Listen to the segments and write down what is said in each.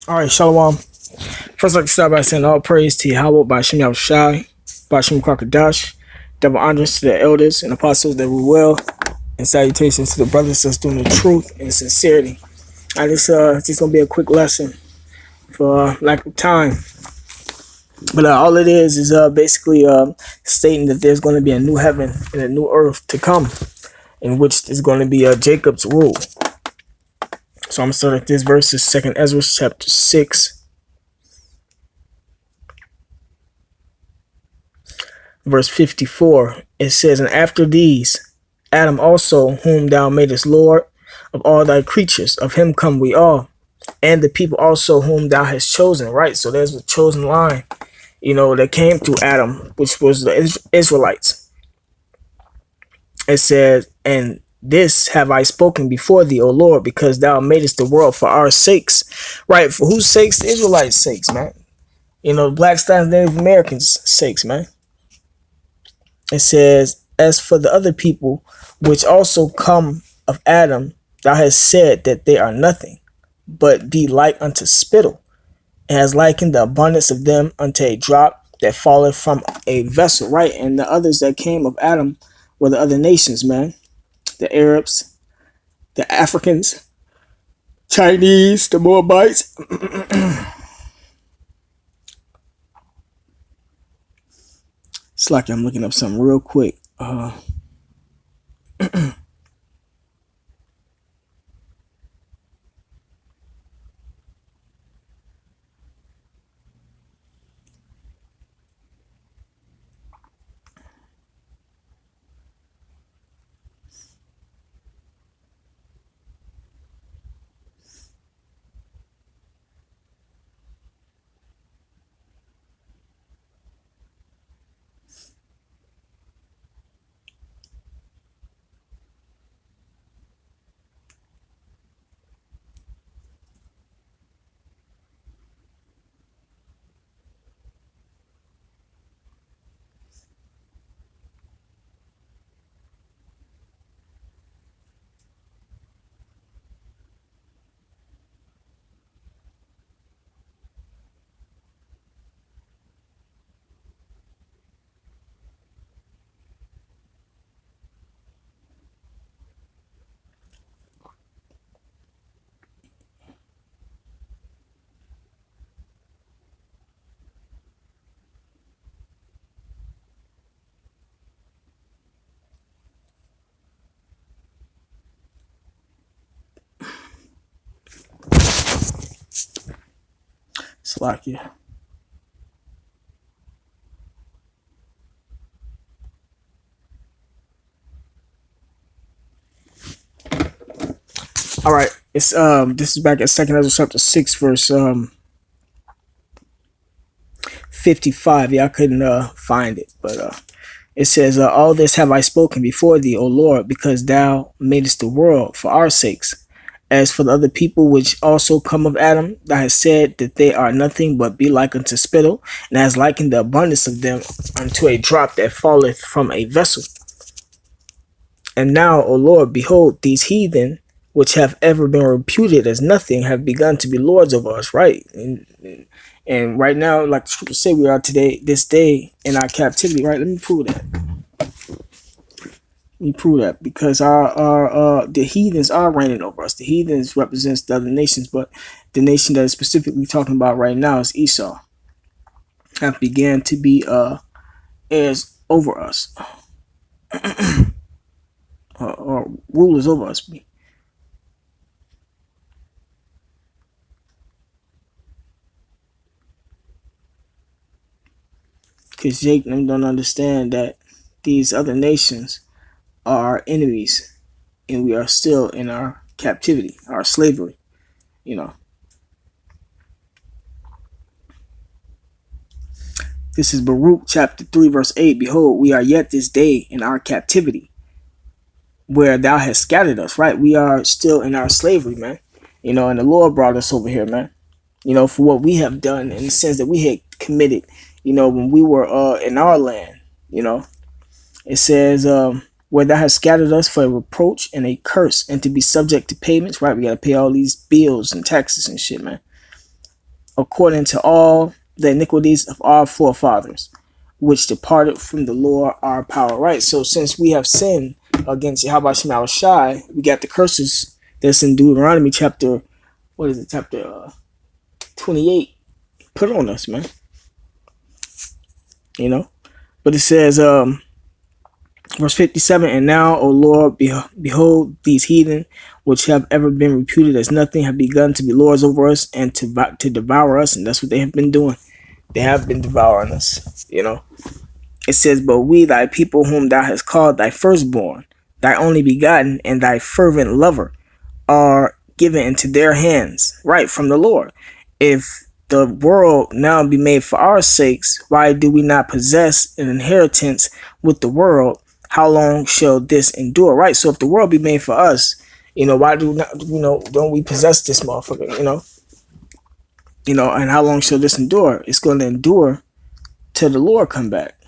All right, Shalom. First, I'd like to start by saying all praise to Yahweh by Shem Yahushai, by Shem Kwakadash, double honors to the elders and apostles that were well, and salutations to the brothers that's doing the truth and sincerity. Just gonna be a quick lesson for lack of time, but all it is basically stating that there's going to be a new heaven and a new earth to come, in which is going to be Jacob's rule. So I'm gonna start at this verse, is Second Ezra chapter 6, verse 54. It says, "And after these, Adam also, whom thou madest Lord of all thy creatures, of him come we all, and the people also whom thou hast chosen." Right, so there's a chosen line, that came through Adam, which was the Israelites. It says, "And this have I spoken before thee, O Lord, because thou madest the world for our sakes." Right, for whose sakes? The Israelites' sakes, man. Black Stars, Native Americans' sakes, man. It says, "As for the other people, which also come of Adam, thou hast said that they are nothing, but be like unto spittle, and has likened the abundance of them unto a drop that falleth from a vessel." Right, and the others that came of Adam were the other nations, man. The Arabs, the Africans, Chinese, the Moabites. It's like I'm looking up something real quick. Slovakia. All right, it's this is back at Second Ezra chapter 6, verse 55. Yeah, I couldn't find it, but it says, "All this have I spoken before thee, O Lord, because thou madest the world for our sakes. As for the other people which also come of Adam, thou hast said that they are nothing but be like unto spittle, and hast likened the abundance of them unto a drop that falleth from a vessel. And now, O Lord, behold, these heathen, which have ever been reputed as nothing, have begun to be lords over us." Right, and right now, like the scripture say, we are today, this day, in our captivity. Right, let me prove that. We prove that because our the heathens are reigning over us. The heathens represents the other nations, but the nation that is specifically talking about right now is Esau. Have began to be heirs over us, or rulers over us. Because Jacob don't understand that these other nations are our enemies, and we are still in our captivity, our slavery. This is Baruch chapter 3, verse 8. "Behold, we are yet this day in our captivity, where thou hast scattered us." Right, we are still in our slavery, man. And the Lord brought us over here, man. For what we have done in the sins that we had committed, when we were in our land. It says, "Where thou hast scattered us for a reproach and a curse, and to be subject to payments." Right, we got to pay all these bills and taxes and shit, man. according to all the iniquities of our forefathers, which departed from the Lord our power. Right. So since we have sinned against Yahweh Shem Shai, we got the curses that's in Deuteronomy chapter, what is it, chapter 28, put on us, man. You know, but it says, verse 57, and now, O Lord, behold, these heathen, which have ever been reputed as nothing, have begun to be lords over us and to devour us. And that's what they have been doing. They have been devouring us, you know. It says, but we, thy people, whom thou hast called thy firstborn, thy only begotten, and thy fervent lover, are given into their hands, right, from the Lord. If the world now be made for our sakes, why do we not possess an inheritance with the world? How long shall this endure? Right. So if the world be made for us, you know, why do not, you know, don't we possess this motherfucker? You know, and how long shall this endure? It's going to endure till the Lord come back.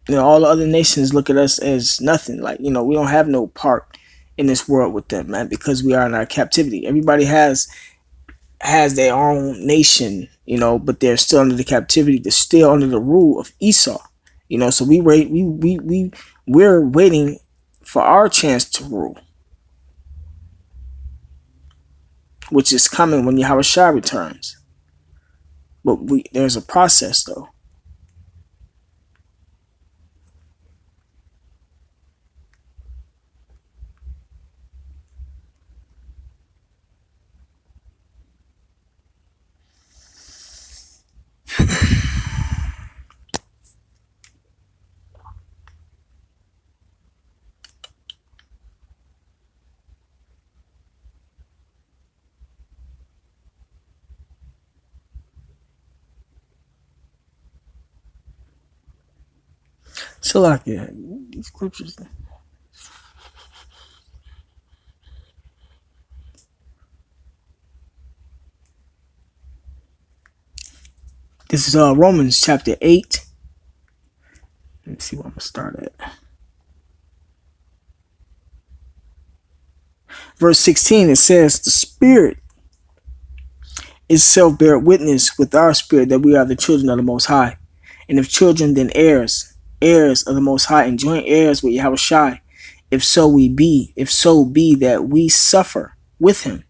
You know, all the other nations look at us as nothing. Like, you know, we don't have no part in this world with them, man, because we are in our captivity. Everybody has their own nation, you know, but they're still under the captivity. They're still under the rule of Esau, you know. So we're waiting for our chance to rule, which is coming when Yahweh Shai returns. But there's a process, though. Salakia, these scriptures. This is Romans chapter 8. Let me see where I'm going to start at. Verse 16, it says, the Spirit itself bear witness with our spirit that we are the children of the Most High. And if children, then heirs of the Most High, and joint heirs with Yahweh Shai. If so be that we suffer with him,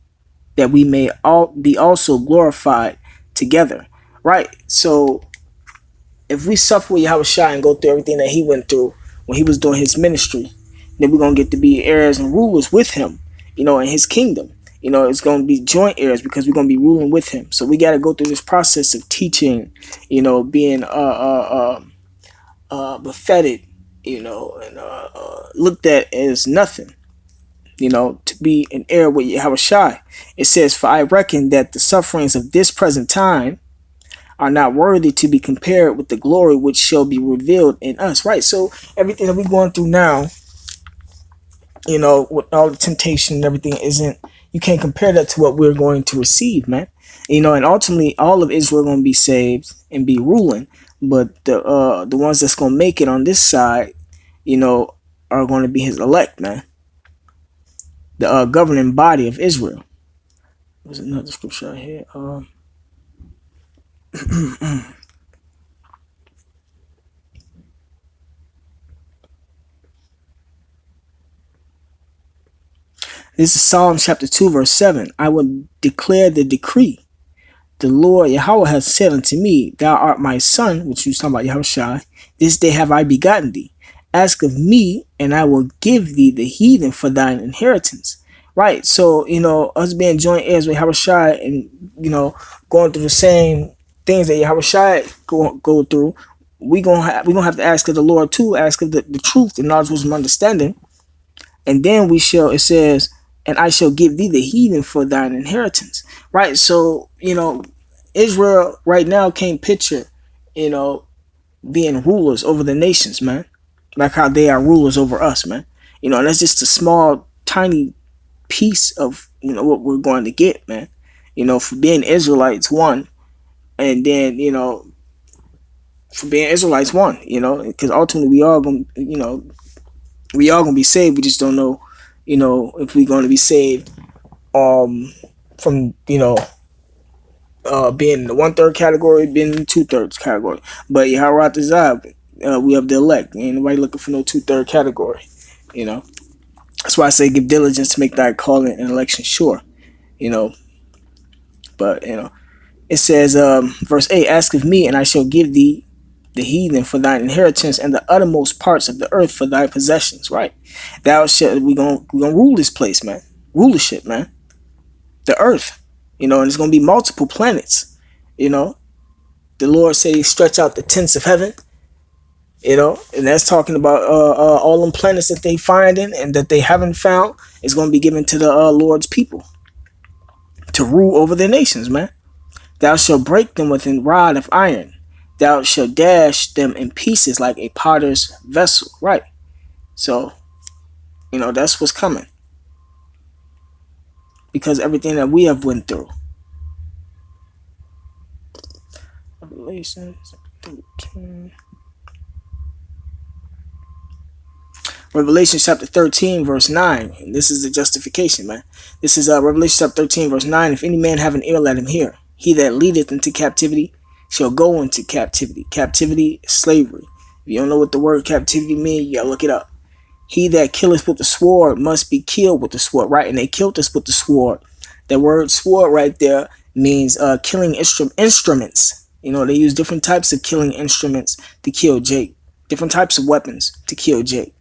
that we may all be also glorified together. Right? So if we suffer with Yahweh Shai and go through everything that he went through when he was doing his ministry, then we're going to get to be heirs and rulers with him, you know, in his kingdom. You know, it's going to be joint heirs because we're going to be ruling with him. So we got to go through this process of teaching, you know, being buffeted, you know, and looked at as nothing, you know, to be an heir with Yahweh Shai. It says, for I reckon that the sufferings of this present time are not worthy to be compared with the glory which shall be revealed in us. Right. So everything that we're going through now, you know, with all the temptation and everything, you can't compare that to what we're going to receive, man. You know, and ultimately all of Israel are going to be saved and be ruling, but the ones that's going to make it on this side, you know, are going to be his elect, man. The governing body of Israel. There's another scripture right here. This is Psalm chapter 2, verse 7. I will declare the decree. The Lord Yahweh has said unto me, thou art my son, which you talking about Yahweh Shai. This day have I begotten thee. Ask of me, and I will give thee the heathen for thine inheritance. Right. So, you know, us being joint heirs with Yahweh Shai and, you know, going through the same things that Yahweh Shai go through, we gonna have to ask of the Lord too, ask of the truth, the knowledge, wisdom, understanding. And then it says, and I shall give thee the heathen for thine inheritance. Right. So, you know, Israel right now can't picture, you know, being rulers over the nations, man. Like how they are rulers over us, man. You know, and that's just a small, tiny piece of, you know, what we're going to get, man. You know, for being Israelites, one. And then, you know, for being Israelites, one, you know, because ultimately we all going to, you know, we all going to be saved. We just don't know, you know, if we're going to be saved from, you know, being in the 1/3 category, being in the 2/3 category. But Yahweh Zab, we have the elect. Ain't nobody looking for no 2/3 category. You know, that's why I say give diligence to make thy calling and election sure. You know, but it says, verse 8, ask of me, and I shall give thee the heathen for thine inheritance, and the uttermost parts of the earth for thy possessions. Right? Thou shalt, we gonna rule this place, man. Rulership, man. The earth, and it's gonna be multiple planets. The Lord said He stretch out the tents of heaven. And that's talking about all them planets that they finding and that they haven't found is going to be given to the Lord's people to rule over their nations, man. Thou shalt break them with a rod of iron. Thou shalt dash them in pieces like a potter's vessel. Right. So, that's what's coming. Because everything that we have went through. Revelation 13. Revelation chapter 13, verse 9. And this is the justification, man. This is Revelation chapter 13, verse 9. If any man have an ear, let him hear. He that leadeth into captivity shall go into captivity. Captivity is slavery. If you don't know what the word captivity means, you gotta look it up. He that killeth with the sword must be killed with the sword, right? And they killed us with the sword. That word sword right there means killing instruments. They use different types of killing instruments to kill Jake. Different types of weapons to kill Jake.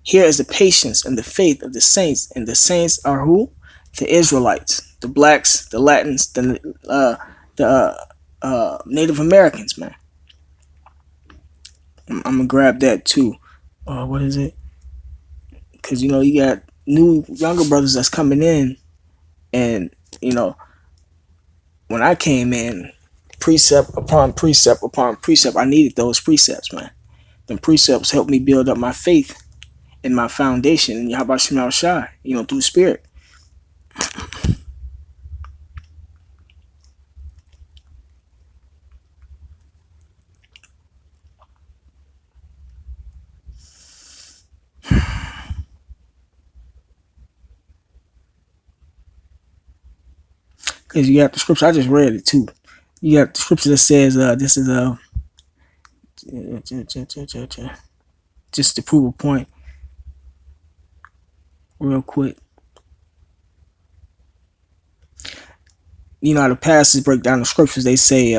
Here is the patience and the faith of the saints. And the saints are who? The Israelites, the blacks, the Latins, the Native Americans, man. I'm going to grab that too. What is it? Because, you got new, younger brothers that's coming in. And, when I came in, precept upon precept upon precept, I needed those precepts, man. Them precepts helped me build up my faith and my foundation, and Yahweh Shema Shai, through spirit. Because you got the scripture, I just read it too. You got the scripture that says, this is just to prove a point. Real quick. How the pastors break down the scriptures, they say,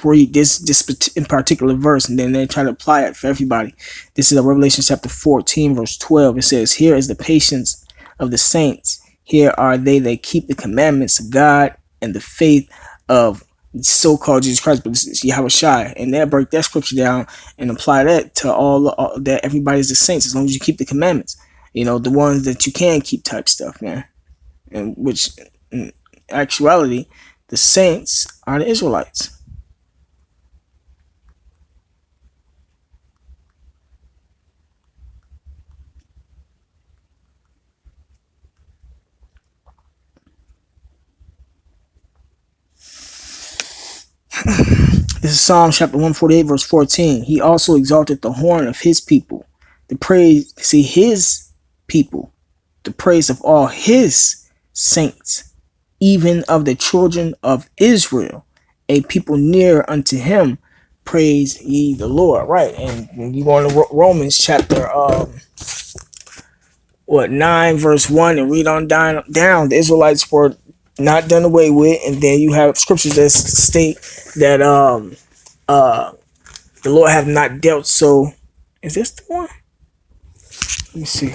read this in particular verse, and then they try to apply it for everybody. This is Revelation chapter 14, verse 12. It says, here is the patience of the saints. Here are they that keep the commandments of God and the faith of so-called Jesus Christ, but it's Yahweh Shai. And they'll break that scripture down and apply that to all that everybody's the saints, as long as you keep the commandments. The ones that you can keep type stuff, man. And which, in actuality, the saints are the Israelites. This is Psalm chapter 148, verse 14. He also exalted the horn of his people, the praise, his people, the praise of all his saints, even of the children of Israel, a people near unto him. Praise ye the Lord. Right. And when you go into Romans chapter 9, verse 1, and read on down, the Israelites were not done away with. And then you have scriptures that state that the Lord have not dealt so. Is this the one? Let me see.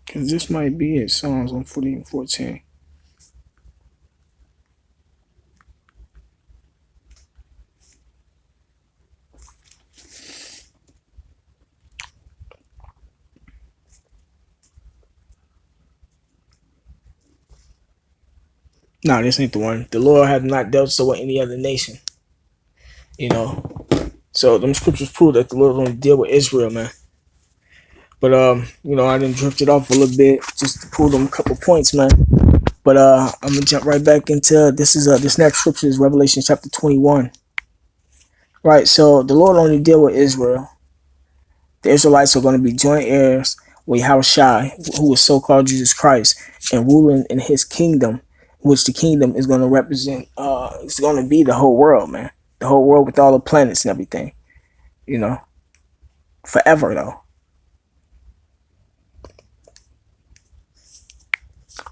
Because this might be it. Psalms 140 and 14. No, this ain't the one. The Lord have not dealt so with any other nation. So them scriptures prove that the Lord only deal with Israel, man. But I done drifted off a little bit just to prove them a couple points, man. But I'm gonna jump right back into this next scripture is Revelation chapter 21. Right, so the Lord only deal with Israel. The Israelites are going to be joint heirs with Yahushua, who is so-called Jesus Christ, and ruling in his kingdom, which the kingdom is going to represent, it's going to be the whole world, man. The whole world with all the planets and everything, you know, forever though.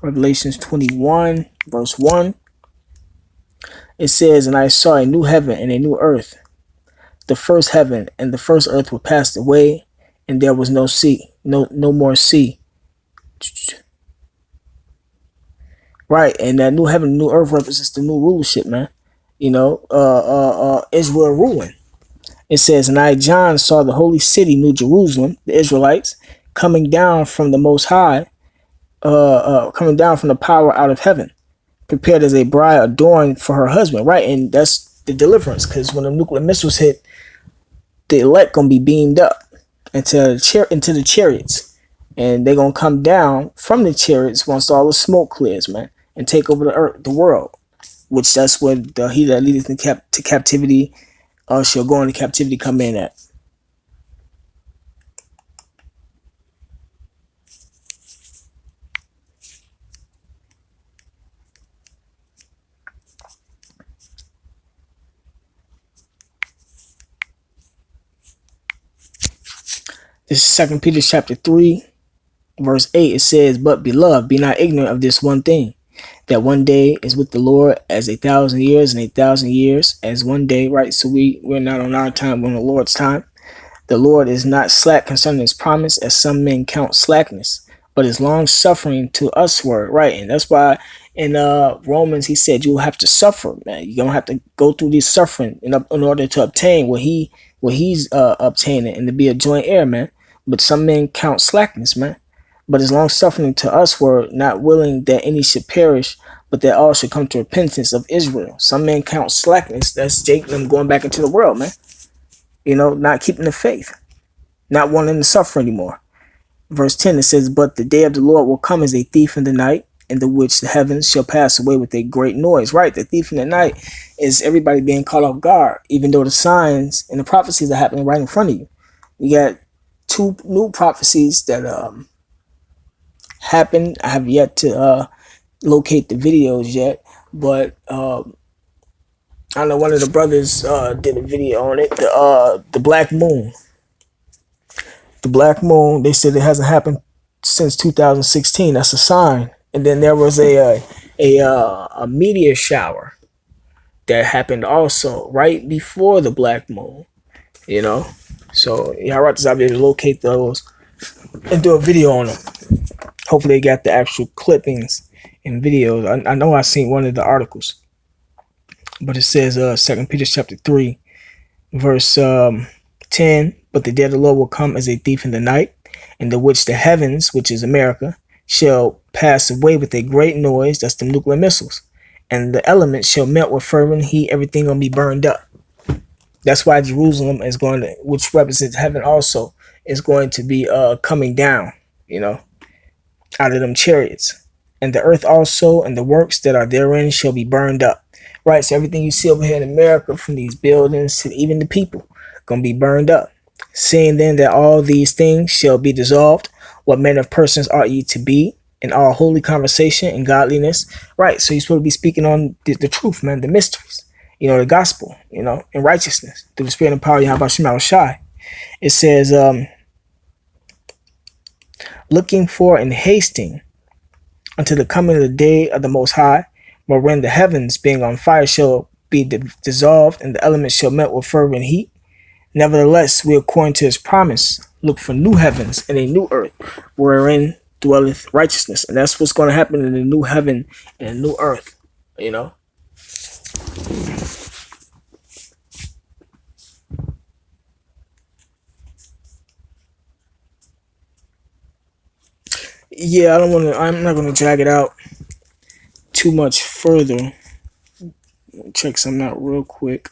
Revelations 21, verse 1. It says, "And I saw a new heaven and a new earth. The first heaven and the first earth were passed away, and there was no sea, no more sea." Right, and that new heaven, new earth represents the new rulership, man. You know, Israel ruling. It says, "And I, John, saw the holy city, New Jerusalem, the Israelites, coming down from the Most High, coming down from the power out of heaven, prepared as a bride adorned for her husband." Right, and that's the deliverance, because when the nuclear missiles hit, the elect gonna be beamed up into the chariots, and they're gonna come down from the chariots once all the smoke clears, man, and take over the earth, the world. Which that's what he that leadeth to captivity shall go into captivity come in at. This is 2 Peter chapter 3, verse 8. It says, "But beloved, be not ignorant of this one thing, that one day is with the Lord as 1,000 years, and 1,000 years as one day." Right, so we're not on our time, we're on the Lord's time. "The Lord is not slack concerning his promise, as some men count slackness, but is long suffering to usward." Right, and that's why in Romans he said you'll have to suffer, man. You're gonna have to go through this suffering in order to obtain what he's obtaining, and to be a joint heir, man. But some men count slackness, man. But is long suffering to usward, not willing that any should perish, but that all should come to repentance of Israel. Some men count slackness. That's Jacob going back into the world, man. You know, not keeping the faith, not wanting to suffer anymore. Verse 10, it says, "But the day of the Lord will come as a thief in the night, in the which the heavens shall pass away with a great noise." Right, the thief in the night is everybody being caught off guard, even though the signs and the prophecies are happening right in front of you. You got two new prophecies that happened. I have yet to locate the videos yet, but I know one of the brothers did a video on it. The black moon. The black moon. They said it hasn't happened since 2016. That's a sign. And then there was a meteor shower that happened also right before the black moon. You know, so yeah, I was able to locate those and do a video on them. Hopefully, they got the actual clippings and videos. I know I seen one of the articles. But it says 2 Peter chapter 3, verse 10, "But the day of the Lord will come as a thief in the night, in the which the heavens," which is America, "shall pass away with a great noise," that's the nuclear missiles, "and the elements shall melt with fervent heat." Everything gonna be burned up. That's why Jerusalem is going to, which represents heaven also, is going to be coming down, you know, out of them chariots. "And the earth also and the works that are therein shall be burned up." Right, so everything you see over here in America, from these buildings to even the people, gonna be burned up. "Seeing then that all these things shall be dissolved, what manner of persons ought ye to be in all holy conversation and godliness?" Right, so you're supposed to be speaking on the truth, man, the mysteries, you know, the gospel, you know, in righteousness through the spirit and power of Yahweh Shema Shai. It says, "Looking for and hasting unto the coming of the day of the Most High, wherein the heavens being on fire shall be dissolved, and the elements shall melt with fervent heat. Nevertheless, we, according to his promise, look for new heavens and a new earth, wherein dwelleth righteousness." And that's what's going to happen in the new heaven and a new earth, you know. Yeah, I'm not gonna drag it out too much further. Check something out real quick.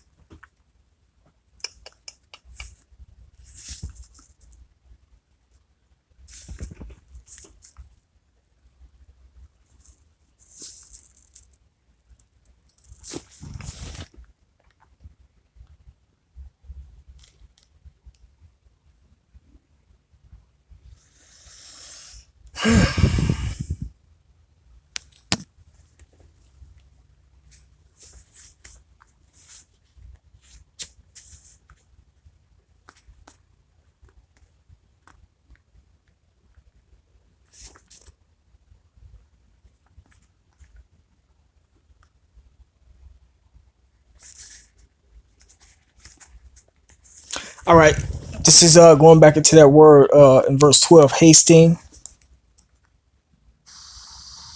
All right. This is going back into that word in verse 12, hasting.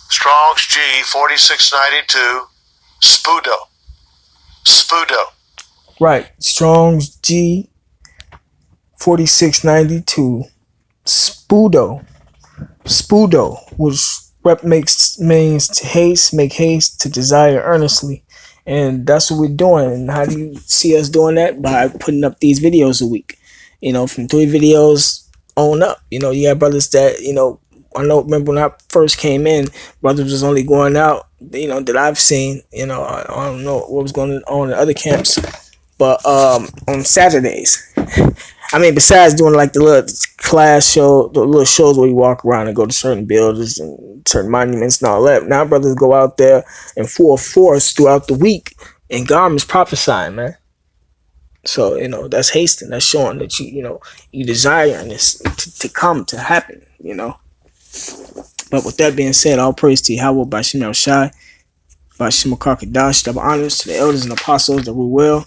Strong's G 4692. Spudo. Spudo. Right. Strong's G 4692. Spudo. Spudo, which rep makes means to haste, make haste, to desire earnestly. And that's what we're doing. And how do you see us doing that? By putting up these videos a week. From 3 videos on up. You have brothers that, I know, remember when I first came in, brothers was only going out, that I've seen, I don't know what was going on in other camps, but on Saturdays. I mean, besides doing like the little class show, the little shows where you walk around and go to certain buildings and certain monuments and all that. Now brothers go out there in full force throughout the week, and Garmin's prophesying, man. So that's hasting. That's showing that you desire this to come to happen. But with that being said, all praise to Yahweh by Shem Shai, by Shem Kakadash, double honors to the elders and apostles that rule well,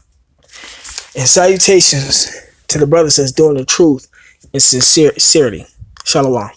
and salutations to the brothers that's doing the truth in sincerity. Shalom.